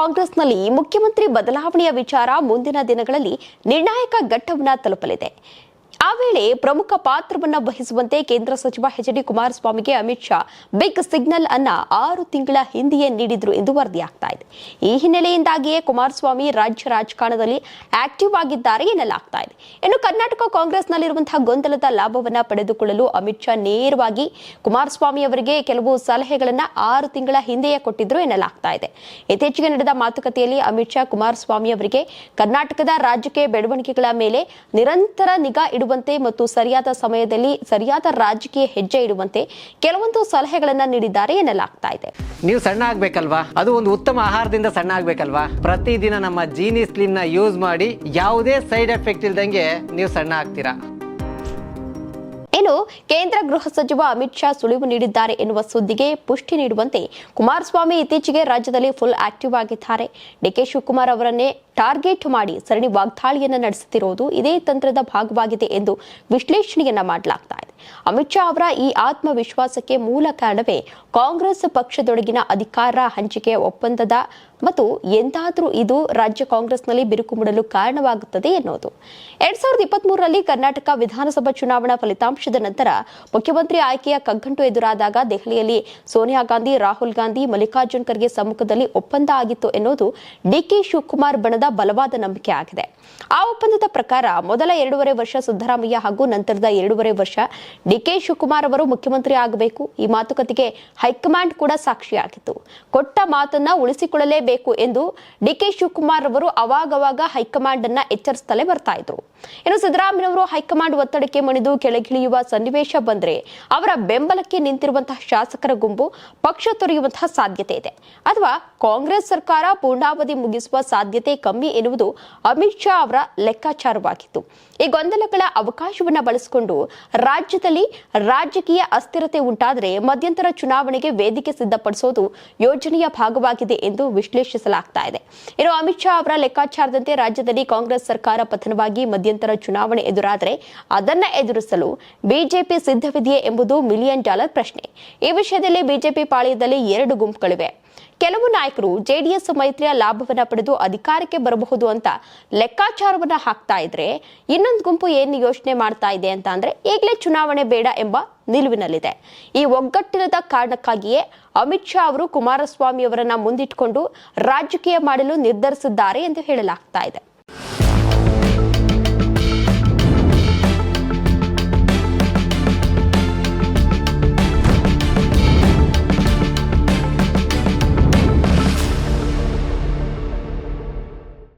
ಕಾಂಗ್ರೆಸ್ನಲ್ಲಿ ಮುಖ್ಯಮಂತ್ರಿ ಬದಲಾವಣೆಯ ವಿಚಾರ ಮುಂದಿನ ದಿನಗಳಲ್ಲಿ ನಿರ್ಣಾಯಕ ಘಟ್ಟವನ್ನು ತಲುಪಲಿದೆ. ಆ ವೇಳೆ ಪ್ರಮುಖ ಪಾತ್ರವನ್ನು ವಹಿಸುವಂತೆ ಕೇಂದ್ರ ಸಚಿವ ಎಚ್.ಡಿ. ಕುಮಾರಸ್ವಾಮಿಗೆ ಅಮಿತ್ ಶಾ ಬಿಗ್ ಸಿಗ್ನಲ್ ಅನ್ನ 6 ತಿಂಗಳ ಹಿಂದೆಯೇ ನೀಡಿದ್ರು ಎಂದು ವರದಿಯಾಗ್ತಾ ಇದೆ. ಈ ಹಿನ್ನೆಲೆಯಿಂದಾಗಿಯೇ ಕುಮಾರಸ್ವಾಮಿ ರಾಜ್ಯ ರಾಜಕಾರಣದಲ್ಲಿ ಆಕ್ಟಿವ್ ಆಗಿದ್ದಾರೆ ಎನ್ನಲಾಗ್ತಾ ಇದೆ. ಇನ್ನು ಕರ್ನಾಟಕ ಕಾಂಗ್ರೆಸ್ನಲ್ಲಿರುವಂತಹ ಗೊಂದಲದ ಲಾಭವನ್ನ ಪಡೆದುಕೊಳ್ಳಲು ಅಮಿತ್ ಶಾ ನೇರವಾಗಿ ಕುಮಾರಸ್ವಾಮಿ ಅವರಿಗೆ ಕೆಲವು ಸಲಹೆಗಳನ್ನ 6 ತಿಂಗಳ ಹಿಂದೆಯೇ ಕೊಟ್ಟಿದ್ರು ಎನ್ನಲಾಗ್ತಾ ಇದೆ. ಇತ್ತೀಚೆಗೆ ನಡೆದ ಮಾತುಕತೆಯಲ್ಲಿ ಅಮಿತ್ ಶಾ ಕುಮಾರಸ್ವಾಮಿ ಅವರಿಗೆ ಕರ್ನಾಟಕದ ರಾಜಕೀಯ ಬೆಳವಣಿಗೆಗಳ ಮೇಲೆ ನಿರಂತರ ನಿಗಾ ಮತ್ತು ಸರಿಯಾದ ಸಮಯದಲ್ಲಿ ಸರಿಯಾದ ರಾಜಕೀಯ ಹೆಜ್ಜೆ ಇಡುವಂತೆ ಕೆಲವೊಂದು ಸಲಹೆಗಳನ್ನ ನೀಡಿದ್ದಾರೆ ಎನ್ನಲಾಗ್ತಾ ಇದೆ. ನೀವು ಸಣ್ಣ ಆಗ್ಬೇಕಲ್ವಾ, ಅದು ಒಂದು ಉತ್ತಮ ಆಹಾರದಿಂದ ಸಣ್ಣ ಆಗ್ಬೇಕಲ್ವಾ. ಪ್ರತಿದಿನ ನಮ್ಮ ಜೀನಿ ಸ್ಲಿಮ್ ನ ಯೂಸ್ ಮಾಡಿ ಯಾವುದೇ ಸೈಡ್ ಎಫೆಕ್ಟ್ ಇಲ್ದಂಗೆ ನೀವು ಸಣ್ಣ ಆಗ್ತೀರಾ. ಇನ್ನು ಕೇಂದ್ರ ಗೃಹ ಸಚಿವ ಅಮಿತ್ ಶಾ ಸುಳಿವು ನೀಡಿದ್ದಾರೆ ಎನ್ನುವ ಸುದ್ದಿಗೆ ಪುಷ್ಟಿ ನೀಡುವಂತೆ ಕುಮಾರಸ್ವಾಮಿ ಇತ್ತೀಚೆಗೆ ರಾಜ್ಯದಲ್ಲಿ ಫುಲ್ ಆಕ್ಟಿವ್ ಆಗಿದ್ದಾರೆ. ಡಿ.ಕೆ. ಶಿವಕುಮಾರ್ ಅವರನ್ನೇ ಟಾರ್ಗೆಟ್ ಮಾಡಿ ಸರಣಿ ವಾಗ್ದಾಳಿಯನ್ನ ನಡೆಸುತ್ತಿರುವುದು ಇದೇ ತಂತ್ರದ ಭಾಗವಾಗಿದೆ ಎಂದು ವಿಶ್ಲೇಷಣೆಯನ್ನ ಮಾಡಲಾಗ್ತಾ ಇದೆ. ಅಮಿತ್ ಶಾ ಅವರ ಈ ಆತ್ಮವಿಶ್ವಾಸಕ್ಕೆ ಮೂಲ ಕಾರಣವೇ ಕಾಂಗ್ರೆಸ್ ಪಕ್ಷದೊಳಗಿನ ಅಧಿಕಾರ ಹಂಚಿಕೆ ಒಪ್ಪಂದದ ಮತ್ತು ಎಂದಾದರೂ ಇದು ರಾಜ್ಯ ಕಾಂಗ್ರೆಸ್ನಲ್ಲಿ ಬಿರುಕು ಮೂಡಲು ಕಾರಣವಾಗುತ್ತದೆ ಎನ್ನುವುದು. 2023ರಲ್ಲಿ ಕರ್ನಾಟಕ ವಿಧಾನಸಭಾ ಚುನಾವಣಾ ಫಲಿತಾಂಶದ ನಂತರ ಮುಖ್ಯಮಂತ್ರಿ ಆಯ್ಕೆಯ ಕಗ್ಗಂಟು ಎದುರಾದಾಗ ದೆಹಲಿಯಲ್ಲಿ ಸೋನಿಯಾ ಗಾಂಧಿ, ರಾಹುಲ್ ಗಾಂಧಿ, ಮಲ್ಲಿಕಾರ್ಜುನ್ ಖರ್ಗೆ ಸಮ್ಮುಖದಲ್ಲಿ ಒಪ್ಪಂದ ಆಗಿತ್ತು ಎನ್ನುವುದು ಡಿ.ಕೆ. ಶಿವಕುಮಾರ್ ಬಣದ ಬಲವಾದ ನಂಬಿಕೆ ಆಗಿದೆ. ಆ ಒಪ್ಪಂದದ ಪ್ರಕಾರ ಮೊದಲ 2.5 ವರ್ಷ ಸಿದ್ದರಾಮಯ್ಯ ಹಾಗೂ ನಂತರದ 2.5 ವರ್ಷ ಡಿ.ಕೆ. ಶಿವಕುಮಾರ್ ಅವರು ಮುಖ್ಯಮಂತ್ರಿ ಆಗಬೇಕು. ಈ ಮಾತುಕತೆಗೆ ಹೈಕಮಾಂಡ್ ಕೂಡ ಸಾಕ್ಷಿಯಾಗಿತ್ತು. ಕೊಟ್ಟ ಮಾತನ್ನ ಉಳಿಸಿಕೊಳ್ಳಲೇಬೇಕು ಎಂದು ಡಿ.ಕೆ. ಶಿವಕುಮಾರ್ ಅವರು ಅವಾಗವಾಗ ಹೈಕಮಾಂಡ್ ಅನ್ನ ಎಚ್ಚರಿಸುತ್ತಲೇ ಬರ್ತಾ ಇದ್ರು. ಇನ್ನು ಸಿದ್ದರಾಮಯ್ಯವರು ಹೈಕಮಾಂಡ್ ಒತ್ತಡಕ್ಕೆ ಮಣಿದು ಕೆಳಗಿಳಿಯುವ ಸನ್ನಿವೇಶ ಬಂದ್ರೆ ಅವರ ಬೆಂಬಲಕ್ಕೆ ನಿಂತಿರುವಂತಹ ಶಾಸಕರ ಗುಂಪು ಪಕ್ಷ ತೊರೆಯುವಂತಹ ಸಾಧ್ಯತೆ ಇದೆ, ಅಥವಾ ಕಾಂಗ್ರೆಸ್ ಸರ್ಕಾರ ಪೂರ್ಣಾವಧಿ ಮುಗಿಸುವ ಸಾಧ್ಯತೆ ಕಮ್ಮಿ ಎನ್ನುವುದು ಅಮಿತ್ ಶಾ ಅವರ ಲೆಕ್ಕಾಚಾರವಾಗಿತ್ತು. ಈ ಗೊಂದಲಗಳ ಅವಕಾಶವನ್ನ ಬಳಸಿಕೊಂಡು ರಾಜ್ಯದಲ್ಲಿ ರಾಜಕೀಯ ಅಸ್ಥಿರತೆ ಉಂಟಾದರೆ ಮಧ್ಯಂತರ ಚುನಾವಣೆಗೆ ವೇದಿಕೆ ಸಿದ್ಧಪಡಿಸೋದು ಯೋಜನೆಯ ಭಾಗವಾಗಿದೆ ಎಂದು ವಿಶ್ಲೇಷಿಸಲಾಗ್ತಾ ಇದೆ. ಇನ್ನು ಅಮಿತ್ ಶಾ ಅವರ ಲೆಕ್ಕಾಚಾರದಂತೆ ರಾಜ್ಯದಲ್ಲಿ ಕಾಂಗ್ರೆಸ್ ಸರ್ಕಾರ ಪತನವಾಗಿ ಮಧ್ಯಂತರ ಚುನಾವಣೆ ಎದುರಾದರೆ ಅದನ್ನ ಎದುರಿಸಲು ಬಿಜೆಪಿ ಸಿದ್ಧವಿದೆಯೇ ಎಂಬುದು $1 ಮಿಲಿಯನ್ ಪ್ರಶ್ನೆ. ಈ ವಿಷಯದಲ್ಲಿ ಬಿಜೆಪಿ ಪಾಳ್ಯದಲ್ಲಿ 2 ಗುಂಪುಗಳಿವೆ. ಕೆಲವು ನಾಯಕರು ಜೆಡಿಎಸ್ ಮೈತ್ರಿಯ ಲಾಭವನ್ನ ಪಡೆದು ಅಧಿಕಾರಕ್ಕೆ ಬರಬಹುದು ಅಂತ ಲೆಕ್ಕಾಚಾರವನ್ನ ಹಾಕ್ತಾ ಇದ್ರೆ, ಇನ್ನೊಂದು ಗುಂಪು ಏನು ಯೋಚನೆ ಮಾಡ್ತಾ ಇದೆ ಅಂತ ಅಂದ್ರೆ ಈಗಲೇ ಚುನಾವಣೆ ಬೇಡ ಎಂಬ ನಿಲುವಿನಲ್ಲಿದೆ. ಈ ಒಗ್ಗಟ್ಟಿನದ ಕಾರಣಕ್ಕಾಗಿಯೇ ಅಮಿತ್ ಶಾ ಅವರು ಕುಮಾರಸ್ವಾಮಿ ಅವರನ್ನ ಮುಂದಿಟ್ಟುಕೊಂಡು ರಾಜಕೀಯ ಮಾಡಲು ನಿರ್ಧರಿಸಿದ್ದಾರೆ ಎಂದು ಹೇಳಲಾಗ್ತಾ ಇದೆ.